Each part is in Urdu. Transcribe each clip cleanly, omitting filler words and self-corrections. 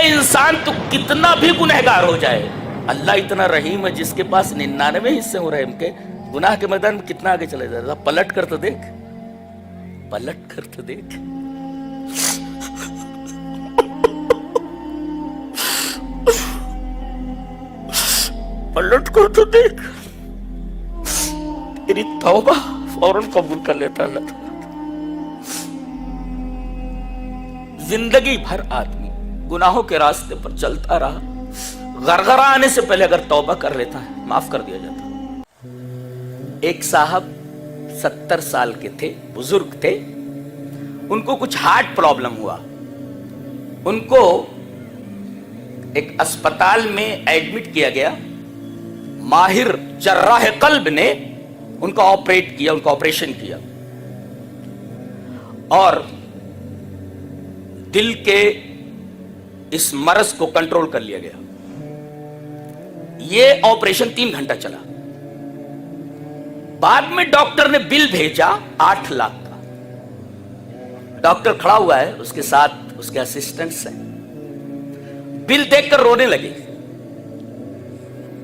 انسان تو کتنا بھی گنہگار ہو جائے، اللہ اتنا رحیم ہے جس کے پاس 99 حصے ہو رحم کے، گناہ کے میدان میں کتنا آگے چلے جائے گا. پلٹ کر تو دیکھ، پلٹ کر تو دیکھ. پلٹ کر تو دیکھ، تیری توبہ فوراً قبول کر لیتا اللہ تعالیٰ. زندگی بھر آدمی گناہوں کے راستے پر چلتا رہا، غرغرہ آنے سے پہلے اگر توبہ کر لیتا ہے معاف کر دیا جاتا. ایک صاحب 70 سال کے تھے، بزرگ تھے، ان کو کچھ ہارٹ پرابلم ہوا. ان کو ایک اسپتال میں ایڈمٹ کیا گیا. ماہر جراح قلب نے ان کا آپریشن کیا اور دل کے اس مرض کو کنٹرول کر لیا گیا. یہ آپریشن 3 گھنٹہ چلا. بعد میں ڈاکٹر نے بل بھیجا 8 لاکھ کا. ڈاکٹر کھڑا ہوا ہے، اس کے ساتھ اس کے اسسٹنٹس ہیں. بل دیکھ کر رونے لگے.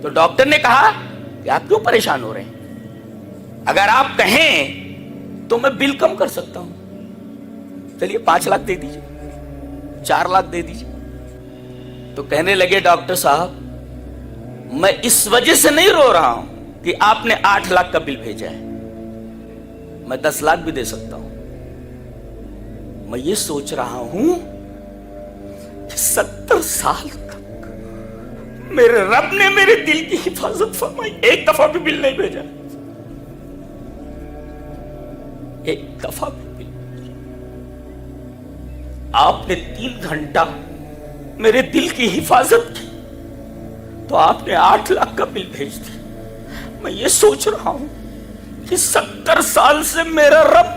تو ڈاکٹر نے کہا کہ آپ کیوں پریشان ہو رہے ہیں؟ اگر آپ کہیں تو میں بل کم کر سکتا ہوں. چلیے 5 لاکھ دے دیجیے، 4 لاکھ دے دیجیے. تو کہنے لگے ڈاکٹر صاحب میں اس وجہ سے نہیں رو رہا ہوں کہ آپ نے 8 لاکھ کا بل بھیجا ہے، میں 10 لاکھ بھی دے سکتا ہوں. میں یہ سوچ رہا ہوں کہ 70 سال تک میرے رب نے میرے دل کی حفاظت فرمائی، ایک دفعہ بھی بل نہیں بھیجا، ایک دفعہ بھی بل. آپ نے 3 گھنٹہ میرے دل کی حفاظت کی تو آپ نے 8 لاکھ کا بل بھیج دیا. میں یہ سوچ رہا ہوں کہ 70 سال سے میرا رب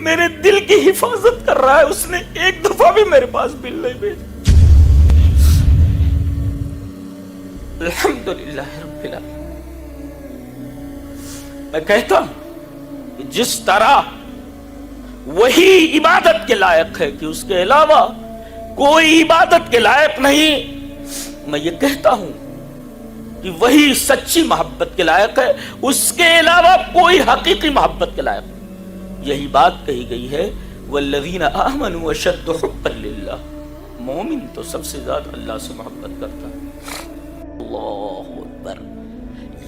میرے دل کی حفاظت کر رہا ہے، اس نے ایک دفعہ بھی میرے پاس بل نہیں بھیجا. الحمدللہ رب العالمین. میں کہتا ہوں کہ جس طرح وہی عبادت کے لائق ہے کہ اس کے علاوہ کوئی عبادت کے لائق نہیں، میں یہ کہتا ہوں کہ وہی سچی محبت کے لائق ہے، اس کے علاوہ کوئی حقیقی محبت کے لائق نہیں. یہی بات کہی گئی ہے والذین آمنوا اشد حبا للہ. مومن تو سب سے زیادہ اللہ سے محبت کرتا ہے. اللہ اکبر.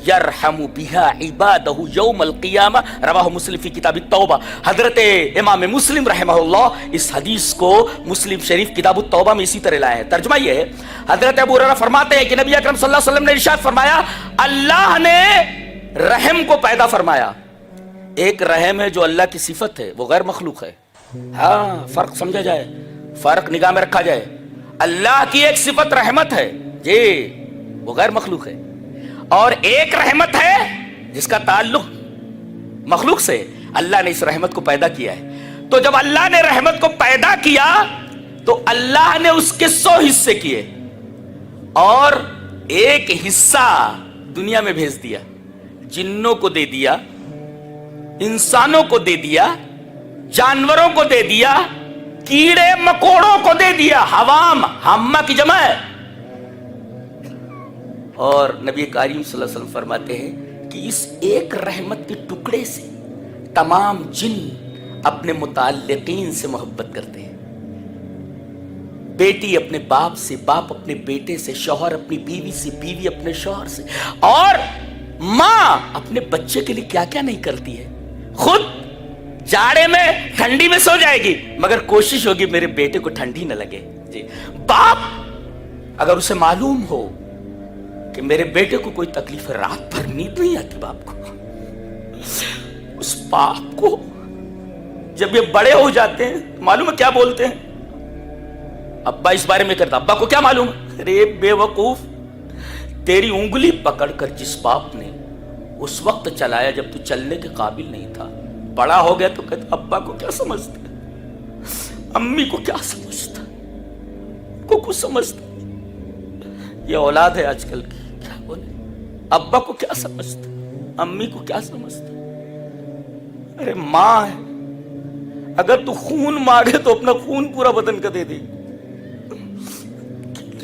یرحم بہا عبادہ یوم القیامہ. رواہ مسلم فی کتاب التوبہ. حضرت امام مسلم رحمہ اللہ اس حدیث کو مسلم شریف کتاب التوبہ میں اسی طرح لائے ہیں. ترجمہ یہ ہے، حضرت ابو ہریرہ فرماتے ہیں کہ نبی اکرم صلی اللہ علیہ وسلم نے ارشاد فرمایا اللہ نے رحم کو پیدا فرمایا. ایک رحم ہے جو اللہ کی صفت ہے، وہ غیر مخلوق ہے. ہاں فرق سمجھا جائے، فرق نگاہ میں رکھا جائے. اللہ کی ایک صفت رحمت ہے جی، وہ غیر مخلوق ہے. اور ایک رحمت ہے جس کا تعلق مخلوق سے. اللہ نے اس رحمت کو پیدا کیا ہے. تو جب اللہ نے رحمت کو پیدا کیا تو اللہ نے اس کے 100 حصے کیے اور ایک حصہ دنیا میں بھیج دیا. جنوں کو دے دیا، انسانوں کو دے دیا، جانوروں کو دے دیا، کیڑے مکوڑوں کو دے دیا. حوام ہمہ کی جمع ہے. اور نبی کریم صلی اللہ علیہ وسلم فرماتے ہیں کہ اس ایک رحمت کے ٹکڑے سے تمام جن اپنے متعلقین سے محبت کرتے ہیں. بیٹی اپنے باپ سے، باپ اپنے بیٹے سے، شوہر اپنی بیوی سے، بیوی اپنے شوہر سے. اور ماں اپنے بچے کے لیے کیا کیا نہیں کرتی ہے. خود جاڑے میں ٹھنڈی میں سو جائے گی مگر کوشش ہوگی میرے بیٹے کو ٹھنڈی نہ لگے. جی باپ اگر اسے معلوم ہو کہ میرے بیٹے کو کوئی تکلیف ہے، رات بھر نیند نہیں آتی باپ کو، اس باپ کو جب یہ بڑے ہو جاتے ہیں معلوم ہے کیا بولتے ہیں؟ ابا اس بارے میں کرتا، ابا کو کیا معلوم؟ ارے بے وقوف، تیری انگلی پکڑ کر جس باپ نے اس وقت چلایا جب تو چلنے کے قابل نہیں تھا، بڑا ہو گیا تو کہتا ابا کو کیا سمجھتا، امی کو کیا سمجھتا، کو کچھ سمجھتا. یہ اولاد ہے آج کل کی، کیا بولے، ابا کو کیا سمجھتا، امی کو کیا سمجھتا. ارے ماں ہے، اگر تو خون مانگے تو اپنا خون پورا بدن کا دے دے.